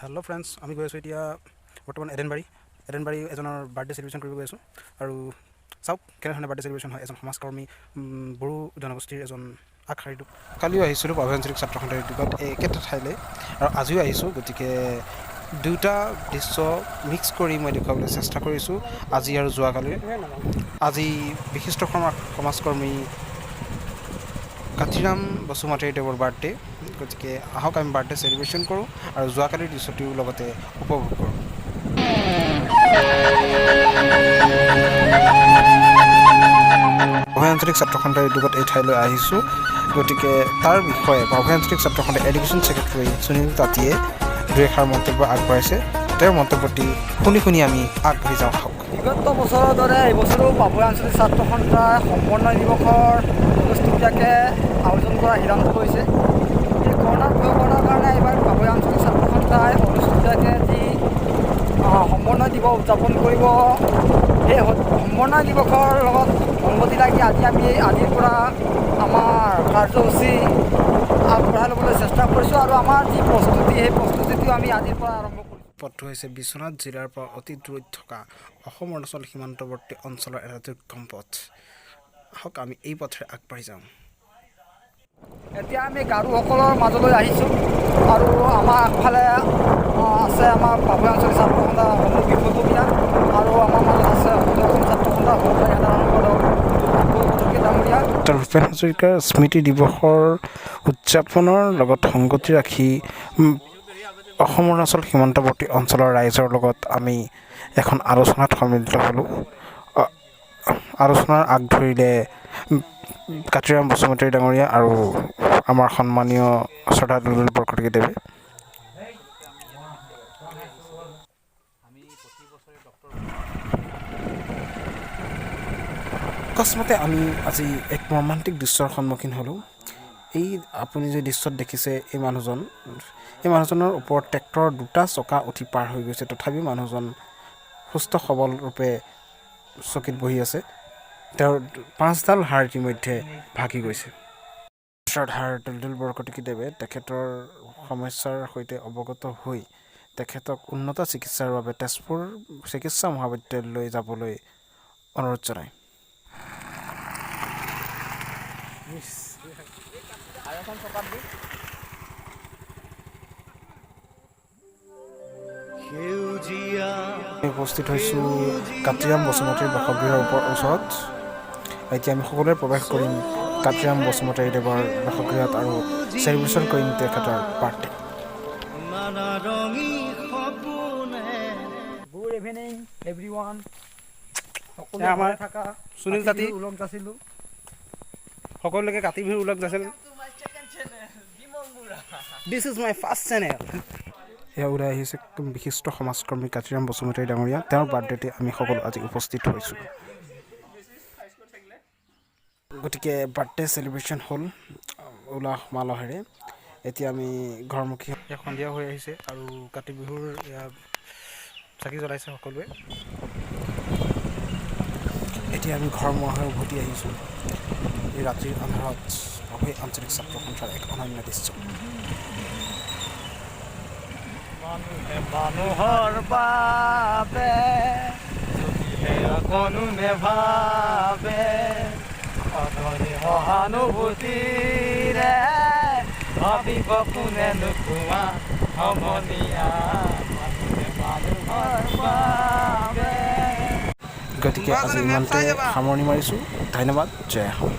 Hello' friends, আমি গৈ আছোঁ এতিয়া বৰ্তমান এডেনবাৰী এজনৰ বাৰ্থডে চেলিব্ৰেশ্যন কৰিব গৈ আছোঁ। আৰু চাওক কেনেধৰণে বাৰ্থডে চেলিব্ৰেশ্যন হয় এজন সমাজকৰ্মী বড়ো জনগোষ্ঠীৰ এজন আগশাৰীটো। কালিও আহিছিলোঁ আঞ্চলিক ছাত্ৰ সন্থাৰ উদ্যোগত একেটা ঠাইলৈ, আৰু আজিও আহিছোঁ। গতিকে দুয়োটা দৃশ্য মিক্স কৰি মই দেখুৱাবলৈ চেষ্টা কৰিছোঁ আজি আৰু যোৱাকালি। আজি বিশিষ্ট সমাজকৰ্মী কাতিৰাম বসুমতাৰীদেৱৰ বাৰ্থডে। গতিকে আহক আমি বাৰ্থডে চেলিব্ৰেশ্যন কৰোঁ আৰু যোৱাকালিৰ দৃশ্যটিও লগতে উপভোগ কৰোঁ। আঞ্চলিক ছাত্ৰ সন্থাৰ উদ্যোগত এই ঠাইলৈ আহিছোঁ। গতিকে তাৰ বিষয়ে আঞ্চলিক ছাত্ৰ সন্থাৰ এডুকেশ্যন ছেক্ৰেটাৰী সুনীল তাঁতীয়ে দুই এষাৰ মন্তব্য আগবঢ়াইছে। তেওঁৰ মন্তব্যটি শুনি আমি আগবাঢ়ি যাওঁ আহক। বিগত বছৰৰ দৰে এইবছৰো আঞ্চলিক ছাত্ৰ সন্থাই সমন্বয় দিৱসৰ অনুষ্ঠিতকৈ আয়োজন কৰা সিদ্ধান্ত লৈছে। এই কৰোণাৰ ভয়ৰ কাৰণে এইবাৰ আঞ্চলিক ছাত্ৰ সন্থাই অনুষ্ঠিতকৈ যি সমন্বয় দিৱস উদযাপন কৰিব, সেই সমন্বয় দিৱসৰ লগত সংগতি লাগি আজিৰ পৰা আমাৰ কাৰ্যসূচী আগবঢ়াই ল'বলৈ চেষ্টা কৰিছোঁ। আৰু আমাৰ যি প্ৰস্তুতি, সেই প্ৰস্তুতিটো আমি আজিৰ পৰা আৰম্ভ কৰিছোঁ। পথটো হৈছে বিশ্বনাথ জিলাৰ পৰা অতি দূৰৈত থকা অসম-অৰুণাচল সীমান্তৱৰ্তী অঞ্চলৰ এটা দুৰ্গম পথ। আহক আমি এই পথেৰে আগবাঢ়ি যাওঁ। এতিয়া আমি গাৰোসকলৰ মাজলৈ আহিছোঁ, আৰু আমাৰ আগফালে আছে আমাৰ আঞ্চলিক ছাত্ৰ সন্থাৰ সমূহ বিষয়ববীয়া, আৰু আমাৰ মাজত আছে অসম ছাত্ৰ সন্থাৰ সহকাৰী সাধাৰণ সম্পাদক ডাঙৰীয়া। ভূপেন হাজৰিকাৰ স্মৃতি দিৱসৰ উদযাপনৰ লগত সংগতি ৰাখি অসম-অৰুণাচল সীমান্তৱৰ্তী অঞ্চলৰ ৰাইজৰ লগত আমি এখন আলোচনাত সন্মিলিত হ'লোঁ। আলোচনাৰ আগ ধৰিলে কাতিৰাম বসুমতাৰী ডাঙৰীয়া আৰু আমাৰ সন্মানীয় শ্ৰদ্ধা দুলুল বৰকটকীদেৱে। অকস্মাতে আমি আজি এক মৰ্মান্তিক দৃশ্যৰ সন্মুখীন হ'লোঁ। আপুনি যে দৃশ্যত দেখিছে, এই মানুহজনৰ ওপৰত ট্ৰেক্টৰৰ দুটা চকা উঠি পাৰ হৈ গৈছে। তথাপিও মানুহজন সুস্থ সবল ৰূপে চকীত বহি আছে। তেওঁৰ 5ডাল হাড় ইতিমধ্যে ভাগি গৈছে। শ্ৰদ্ধাৰ দুলুল বৰকটকীদেৱে তেখেতৰ সমস্যাৰ সৈতে অৱগত হৈ তেখেতক উন্নত চিকিৎসাৰ বাবে তেজপুৰ চিকিৎসা মহাবিদ্যালয়লৈ যাবলৈ অনুৰোধ জনায়। উপস্থিত হৈছোঁ কাতিৰাম বসুমতাৰীৰ বাসগৃহৰ ওচৰত। এতিয়া আমি সকলোৱে প্ৰৱেশ কৰিম কাতিৰাম বসুমতাৰীদেৱৰ বাসগৃহত আৰু চেলিব্ৰেশ্যন কৰিম তেখেতৰ বাৰ্থডে। Good evening everyone. আমাৰ সুনীল তাঁতী যাছিলোঁ সকলোকে কাতি বিহুৰ ওলগ যাইছিল। This is my first channel. এয়া ওলাই আহিছে বিশিষ্ট সমাজকৰ্মী কাতিৰাম বসুমতাৰী ডাঙৰীয়া। তেওঁৰ বাৰ্থডেতে আমি সকলো আজি উপস্থিত হৈছোঁ। গতিকে বাৰ্থডে চেলিব্ৰেশ্যন হ'ল উলাহ মালহেৰে। এতিয়া আমি ঘৰমুখী সন্ধিয়া হৈ আহিছে, আৰু কাতি বিহুৰ এয়া চাকি জ্বলাইছে সকলোৱে। এতিয়া আমি ঘৰমুৱা হৈ উভতি আহিছোঁ। এই ৰাতিৰ আন্ধাৰত অভয় আঞ্চলিক ছাত্ৰ সন্থাৰ এক অনন্য দৃশ্য। মানুহৰ বাবে অকণো নেভাবে, অধনি সহানুভূতিৰে ভাবিব কোনে নোকোৱা সমনীয়া মানুহৰ বাবে। গতিকে আজি ইমানতে সামৰণি মাৰিছোঁ। ধন্যবাদ। জয় অসম।